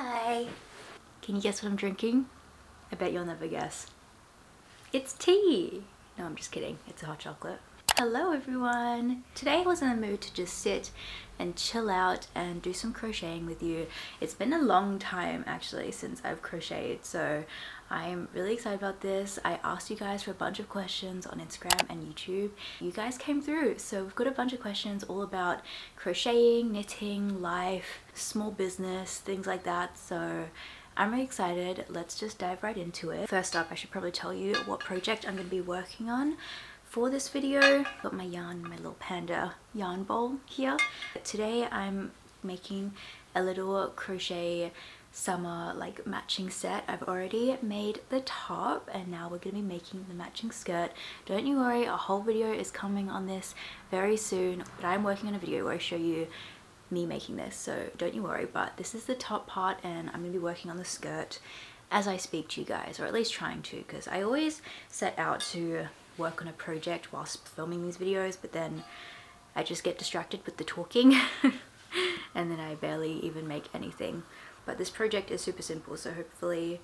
Hi! Can you guess what I'm drinking? I bet you'll never guess. It's tea! No, I'm just kidding. It's a hot chocolate. Hello everyone! Today I was in the mood to just sit and chill out and do some crocheting with you. It's been a long time actually since I've crocheted, so I'm really excited about this. I asked you guys for a bunch of questions on Instagram and YouTube. You guys came through, so we've got a bunch of questions all about crocheting, knitting, life, small business, things like that. So I'm really excited. Let's just dive right into it. First up, I should probably tell you what project I'm going to be working on for this video. Got my yarn, my little panda yarn bowl here. Today I'm making a little crochet summer like matching set. I've already made the top and now we're going to be making the matching skirt. Don't you worry, a whole video is coming on this very soon, but I'm working on a video where I show you me making this, so don't you worry. But this is the top part and I'm going to be working on the skirt as I speak to you guys, or at least trying to, because I always set out to work on a project whilst filming these videos, but then I just get distracted with the talking and then I barely even make anything. But this project is super simple, so hopefully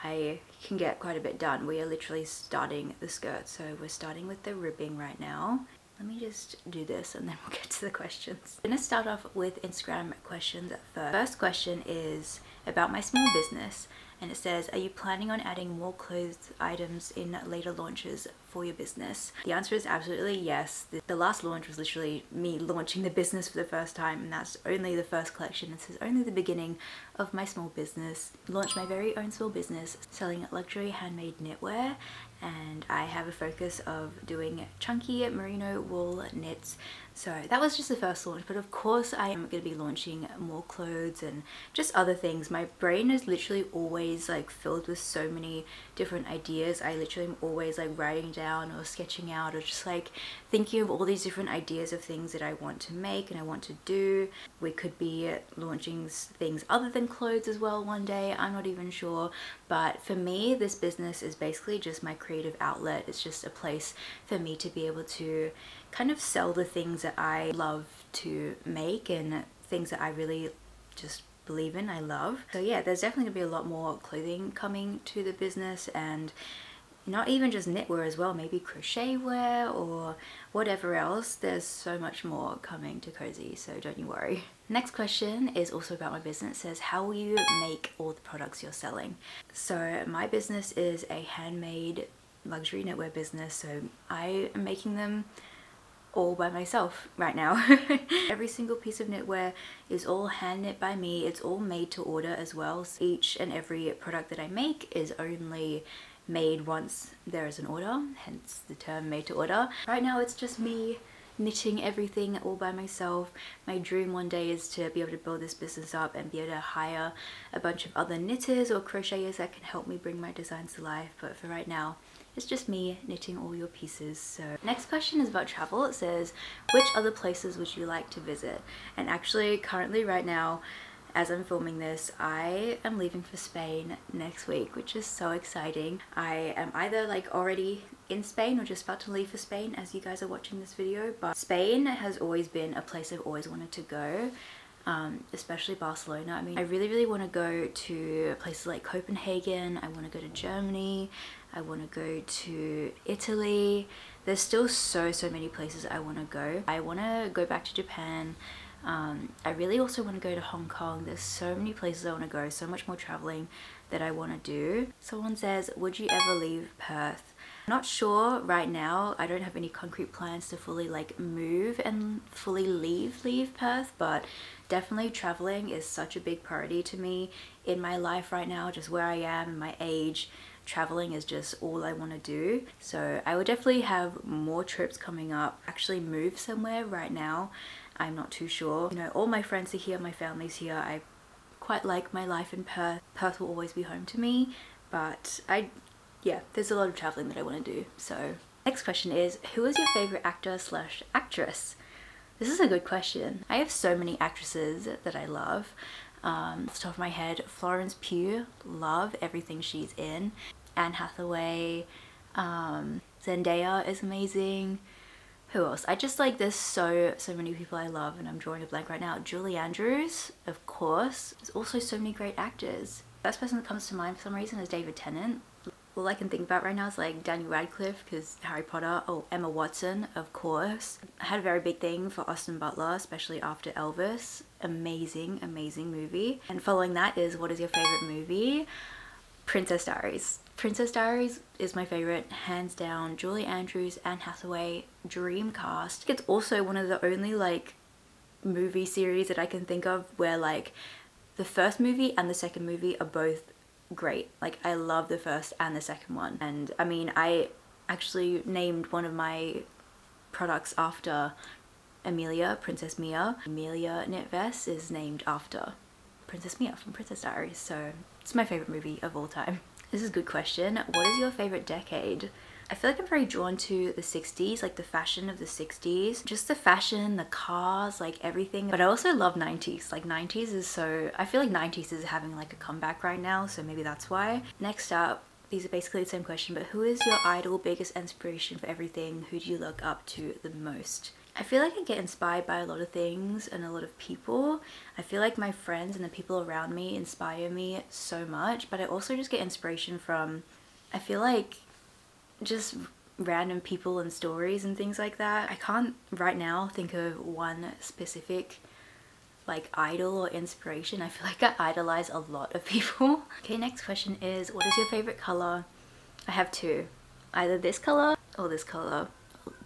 I can get quite a bit done. We are literally starting the skirt, so we're starting with the ribbing right now. Let me just do this and then we'll get to the questions. I'm gonna start off with Instagram questions at first. First question is about my small business, and it says, are you planning on adding more clothes items in later launches for your business? The answer is absolutely yes. The last launch was literally me launching the business for the first time, and that's only the first collection. This is only the beginning of my small business. Launched my very own small business selling luxury handmade knitwear, and I have a focus of doing chunky merino wool knits. So that was just the first launch, but of course I am going to be launching more clothes and just other things. My brain is literally always like filled with so many different ideas. I literally am always like writing down or sketching out or just like thinking of all these different ideas of things that I want to make and I want to do. We could be launching things other than clothes as well one day, I'm not even sure. But for me, this business is basically just my creative outlet. It's just a place for me to be able to kind of sell the things that I love to make and things that I really just believe in, I love. So yeah, there's definitely gonna be a lot more clothing coming to the business, and not even just knitwear as well, maybe crochet wear or whatever else. There's so much more coming to Cosy, so don't you worry. Next question is also about my business. It says, how will you make all the products you're selling? So my business is a handmade luxury knitwear business, so I am making them all by myself right now. Every single piece of knitwear is all hand knit by me. It's all made to order as well. So each and every product that I make is only made once there is an order, hence the term made to order. Right now it's just me knitting everything all by myself. My dream one day is to be able to build this business up and be able to hire a bunch of other knitters or crocheters that can help me bring my designs to life, but for right now it's just me knitting all your pieces. So next question is about travel. It says, which other places would you like to visit? And actually currently right now, as I'm filming this, I am leaving for Spain next week, which is so exciting. I am either like already in Spain or just about to leave for Spain as you guys are watching this video, but Spain has always been a place I've always wanted to go. Especially Barcelona. I mean, I really want to go to places like Copenhagen. I want to go to Germany. I want to go to Italy. There's still so many places I want to go. I want to go back to Japan. I really also want to go to Hong Kong. There's so many places I want to go, so much more traveling that I want to do. Someone says, would you ever leave Perth? Not sure right now. I don't have any concrete plans to fully like move and fully leave Perth, but definitely traveling is such a big priority to me in my life right now, just where I am, my age. Traveling is just all I want to do. So I will definitely have more trips coming up. Actually move somewhere right now, I'm not too sure. You know, all my friends are here, my family's here. I quite like my life in Perth. Perth will always be home to me, but yeah, there's a lot of traveling that I want to do. So next question is, who is your favorite actor slash actress? This is a good question. I have so many actresses that I love. Off the top of my head, Florence Pugh, love everything she's in. Anne Hathaway, Zendaya is amazing. Who else? I just like, there's so many people I love, and I'm drawing a blank right now. Julie Andrews, of course. There's also so many great actors. First person that comes to mind for some reason is David Tennant. All I can think about right now is like Daniel Radcliffe because Harry Potter. Oh, Emma Watson, of course. I had a very big thing for Austin Butler, especially after Elvis. Amazing, amazing movie. And following that is, what is your favorite movie? Princess Diaries. Princess Diaries is my favorite, hands down. Julie Andrews, Anne Hathaway, dream cast. It's also one of the only like movie series that I can think of where like the first movie and the second movie are both great. Like I love the first and the second one. And I mean, I actually named one of my products after Amelia, Princess Mia. Amelia knit vest is named after Princess Mia from Princess Diaries, so it's my favorite movie of all time. This is a good question. What is your favorite decade? I feel like I'm very drawn to the 60s, like the fashion of the 60s. Just the fashion, the cars, like everything. But I also love 90s. Like 90s is so, I feel like 90s is having like a comeback right now, so maybe that's why. Next up, these are basically the same question, but who is your idol, biggest inspiration for everything? Who do you look up to the most? I feel like I get inspired by a lot of things and a lot of people. I feel like my friends and the people around me inspire me so much, but I also just get inspiration from, I feel like, just random people and stories and things like that. I can't right now think of one specific like idol or inspiration. I feel like I idolize a lot of people. Okay, next question is, what is your favorite color? I have two. Either this color or this color.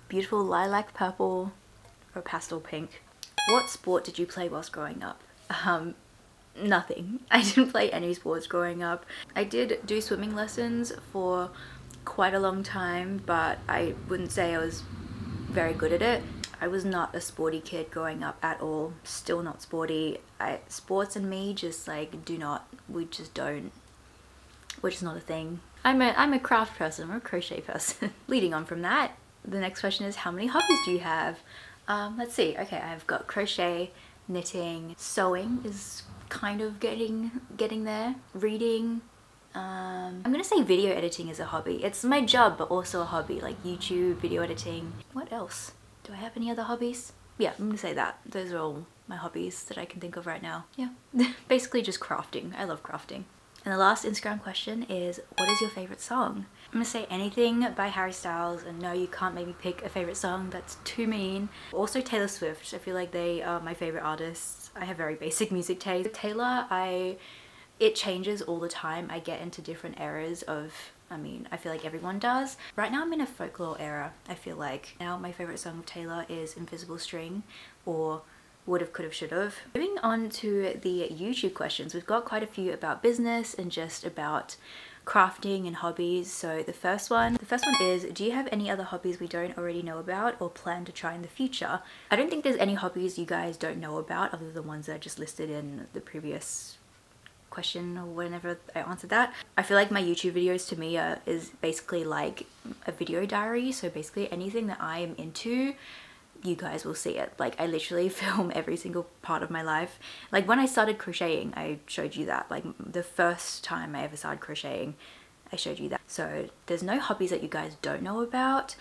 Beautiful lilac purple or pastel pink. What sport did you play whilst growing up? Nothing. I didn't play any sports growing up. I did do swimming lessons for quite a long time, but I wouldn't say I was very good at it. I was not a sporty kid growing up at all. Still not sporty. Sports and me just like we just don't, we're just not a thing. I'm a craft person, I'm a crochet person. Leading on from that, the next question is, how many hobbies do you have? Let's see. Okay, I've got crochet, knitting, sewing is kind of getting there, reading. I'm gonna say video editing is a hobby. It's my job, but also a hobby, like YouTube, video editing. What else? Do I have any other hobbies? Yeah, I'm gonna say that. Those are all my hobbies that I can think of right now. Yeah, basically just crafting. I love crafting. And the last Instagram question is, what is your favorite song? I'm gonna say anything by Harry Styles, and no, you can't make me pick a favorite song, that's too mean. Also Taylor Swift, I feel like they are my favorite artists. I have very basic music taste. Taylor, it changes all the time. I get into different eras of, I mean, I feel like everyone does. Right now I'm in a folklore era, I feel like. Now my favorite song of Taylor is Invisible String, or Would've, Could've, Should've. Moving on to the YouTube questions, we've got quite a few about business and just about crafting and hobbies. So the first one is, do you have any other hobbies we don't already know about or plan to try in the future? I don't think there's any hobbies you guys don't know about other than the ones that I just listed in the previous question or whenever I answered that. I feel like my YouTube videos to me is basically like a video diary. So basically anything that I am into, you guys will see it. Like I literally film every single part of my life. Like when I started crocheting, I showed you that. Like the first time I ever started crocheting, I showed you that. So there's no hobbies that you guys don't know about,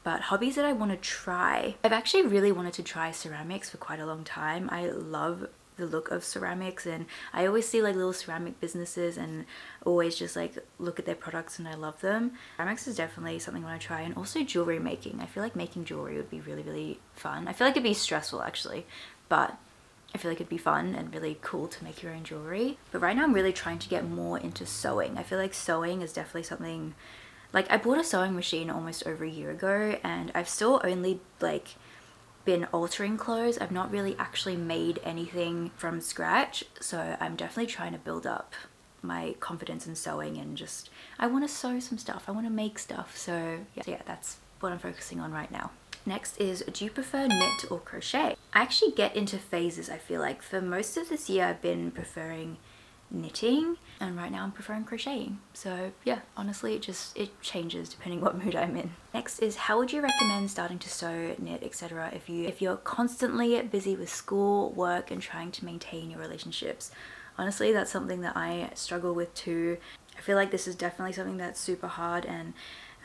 but hobbies that I want to try. I've actually really wanted to try ceramics for quite a long time. I love the look of ceramics, and I always see like little ceramic businesses and always just like look at their products and I love them. Ceramics is definitely something I want to try, and also jewelry making. I feel like making jewelry would be really fun. I feel like it'd be stressful actually, but I feel like it'd be fun and really cool to make your own jewelry. But right now I'm really trying to get more into sewing. I feel like sewing is definitely something, like I bought a sewing machine almost over a year ago and I've still only like been altering clothes. I've not really actually made anything from scratch, so I'm definitely trying to build up my confidence in sewing, and just I want to sew some stuff, I want to make stuff. So yeah, that's what I'm focusing on right now. Next is, do you prefer knit or crochet? I actually get into phases. I feel like for most of this year I've been preferring knitting, and right now I'm preferring crocheting. So yeah, honestly it changes depending what mood I'm in. Next is, how would you recommend starting to sew, knit, etc. if you're constantly busy with school, work, and trying to maintain your relationships? Honestly, that's something that I struggle with too. I feel like this is definitely something that's super hard, and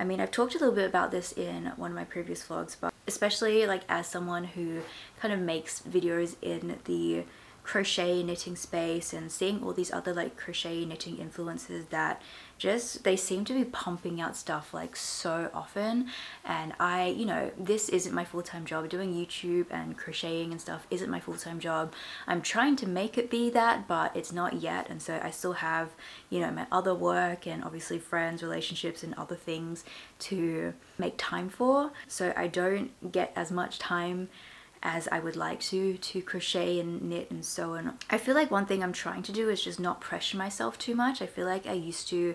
I mean, I've talked a little bit about this in one of my previous vlogs, but especially like as someone who kind of makes videos in the crochet knitting space and seeing all these other like crochet knitting influencers that just, they seem to be pumping out stuff like so often. And I, you know, this isn't my full-time job. Doing YouTube and crocheting and stuff isn't my full-time job. I'm trying to make it be that, but it's not yet. And so I still have, you know, my other work and obviously friends, relationships and other things to make time for. So I don't get as much time as I would like to crochet and knit and sew. And I feel like one thing I'm trying to do is just not pressure myself too much. I feel like I used to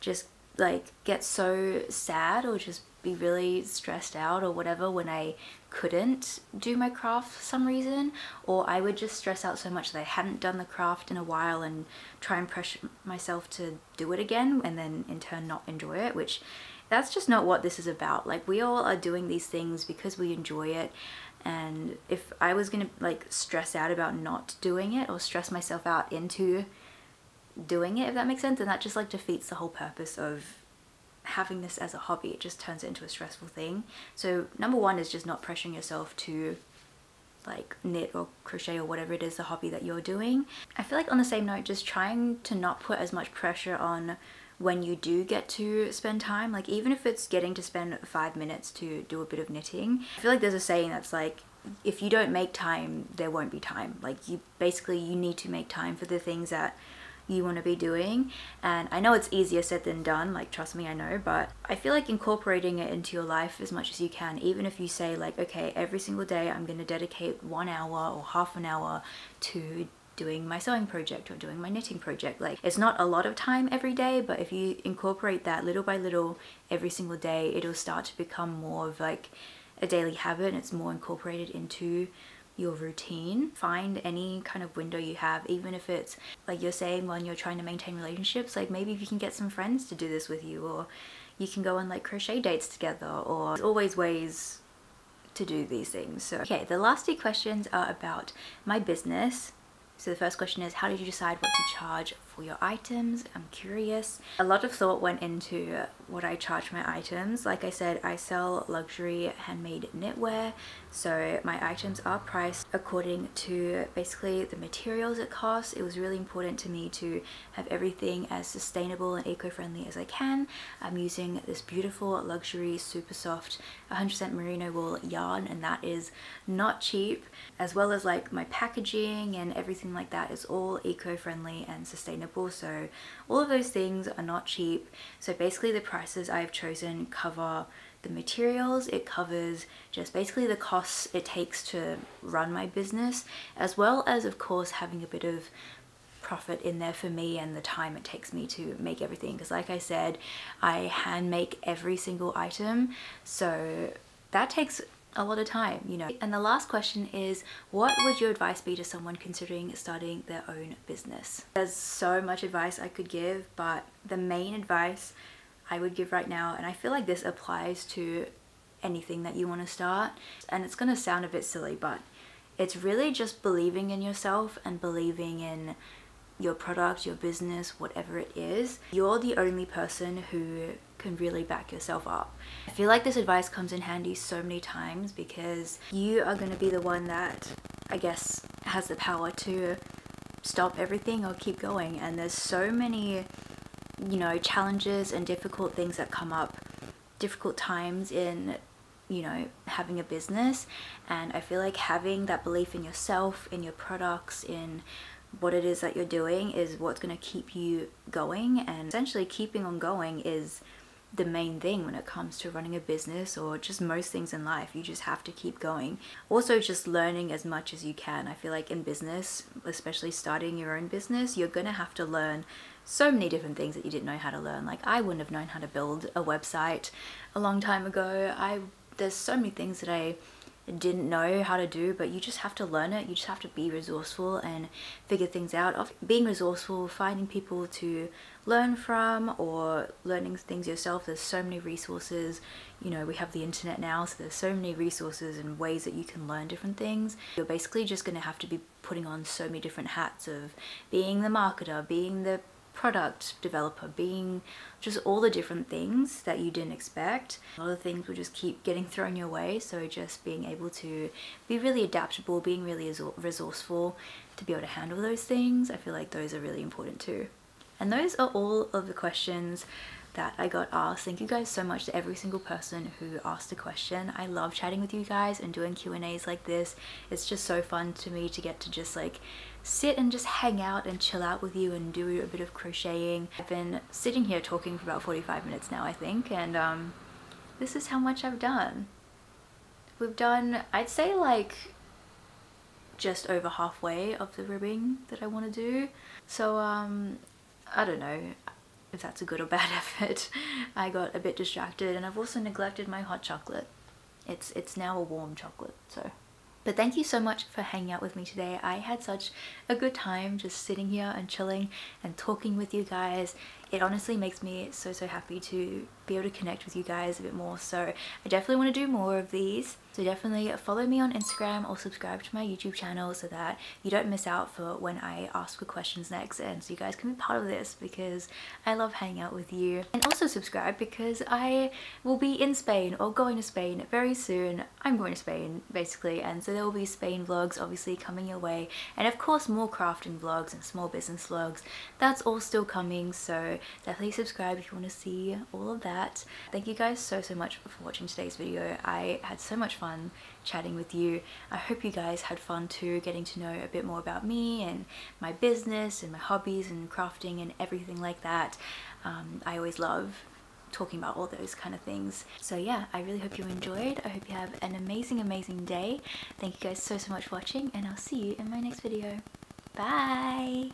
just like get so sad or just be really stressed out or whatever when I couldn't do my craft for some reason, or I would just stress out so much that I hadn't done the craft in a while and try and pressure myself to do it again and then in turn not enjoy it, which that's just not what this is about. Like, we all are doing these things because we enjoy it. And if I was gonna like stress out about not doing it or stress myself out into doing it, if that makes sense, then that just like defeats the whole purpose of having this as a hobby. It just turns it into a stressful thing. So number one is just not pressuring yourself to like knit or crochet or whatever it is, the hobby that you're doing. I feel like on the same note, just trying to not put as much pressure on when you do get to spend time, like even if it's getting to spend 5 minutes to do a bit of knitting. I feel like there's a saying that's like, if you don't make time, there won't be time. Like, you basically, you need to make time for the things that you want to be doing. And I know it's easier said than done, like trust me, I know, but I feel like incorporating it into your life as much as you can, even if you say like, okay, every single day I'm going to dedicate 1 hour or half an hour to doing my sewing project or doing my knitting project. Like, it's not a lot of time every day, but if you incorporate that little by little every single day, it'll start to become more of like a daily habit, and it's more incorporated into your routine. Find any kind of window you have, even if it's like you're saying when you're trying to maintain relationships, like maybe if you can get some friends to do this with you, or you can go on like crochet dates together, or there's always ways to do these things. So okay, the last 2 questions are about my business. So the first question is, how did you decide what to charge for your items? I'm curious. A lot of thought went into what I charge my items. Like I said, I sell luxury handmade knitwear, so my items are priced according to basically the materials it costs. It was really important to me to have everything as sustainable and eco-friendly as I can. I'm using this beautiful luxury super soft 100% merino wool yarn, and that is not cheap, as well as like my packaging and everything like that is all eco-friendly and sustainable. So all of those things are not cheap. So basically the prices I've chosen cover the materials, it covers just basically the costs it takes to run my business, as well as of course having a bit of profit in there for me and the time it takes me to make everything, because like I said, I hand make every single item, so that takes a lot of time, you know. And the last question is, what would your advice be to someone considering starting their own business? There's so much advice I could give, but the main advice I would give right now, and I feel like this applies to anything that you want to start, and it's going to sound a bit silly, but it's really just believing in yourself and believing in your product, your business, whatever it is. You're the only person who can really back yourself up. I feel like this advice comes in handy so many times because you are going to be the one that, I guess, has the power to stop everything or keep going. And there's so many, you know, challenges and difficult things that come up, difficult times in, you know, having a business. And I feel like having that belief in yourself, in your products, in what it is that you're doing is what's going to keep you going. And essentially keeping on going is the main thing when it comes to running a business or just most things in life. You just have to keep going. Also, just learning as much as you can. I feel like in business, especially starting your own business, you're gonna have to learn so many different things that you didn't know how to learn. Like, I wouldn't have known how to build a website a long time ago. There's so many things that I didn't know how to do, but you just have to learn it. You just have to be resourceful and figure things out. Being resourceful, finding people to learn from, or learning things yourself. There's so many resources. You know, we have the internet now, so there's so many resources and ways that you can learn different things. You're basically just going to have to be putting on so many different hats of being the marketer, being the product developer, being just all the different things that you didn't expect. A lot of things will just keep getting thrown your way, so just being able to be really adaptable, being really resourceful to be able to handle those things, I feel like those are really important too. And those are all of the questions that I got asked. Thank you guys so much to every single person who asked a question. I love chatting with you guys and doing Q&As like this. It's just so fun to me to get to just like sit and just hang out and chill out with you and do a bit of crocheting. I've been sitting here talking for about 45 minutes now, I think, and this is how much I've done. We've done, I'd say, like just over halfway of the ribbing that I want to do. So I don't know if that's a good or bad effort. I got a bit distracted, and I've also neglected my hot chocolate. It's now a warm chocolate, so. But thank you so much for hanging out with me today. I had such a good time just sitting here and chilling and talking with you guys. It honestly makes me so happy to be able to connect with you guys a bit more, so I definitely want to do more of these. So definitely follow me on Instagram or subscribe to my YouTube channel so that you don't miss out for when I ask for questions next, and so you guys can be part of this because I love hanging out with you. And also subscribe because I will be in Spain or going to Spain very soon. I'm going to Spain basically, and so there will be Spain vlogs obviously coming your way, and of course more crafting vlogs and small business vlogs. That's all still coming, so definitely subscribe if you want to see all of that. Thank you guys so much for watching today's video. I had so much fun chatting with you. I hope you guys had fun too, getting to know a bit more about me and my business and my hobbies and crafting and everything like that. I always love talking about all those kind of things. So yeah, I really hope you enjoyed. I hope you have an amazing day. Thank you guys so much for watching, and I'll see you in my next video. Bye!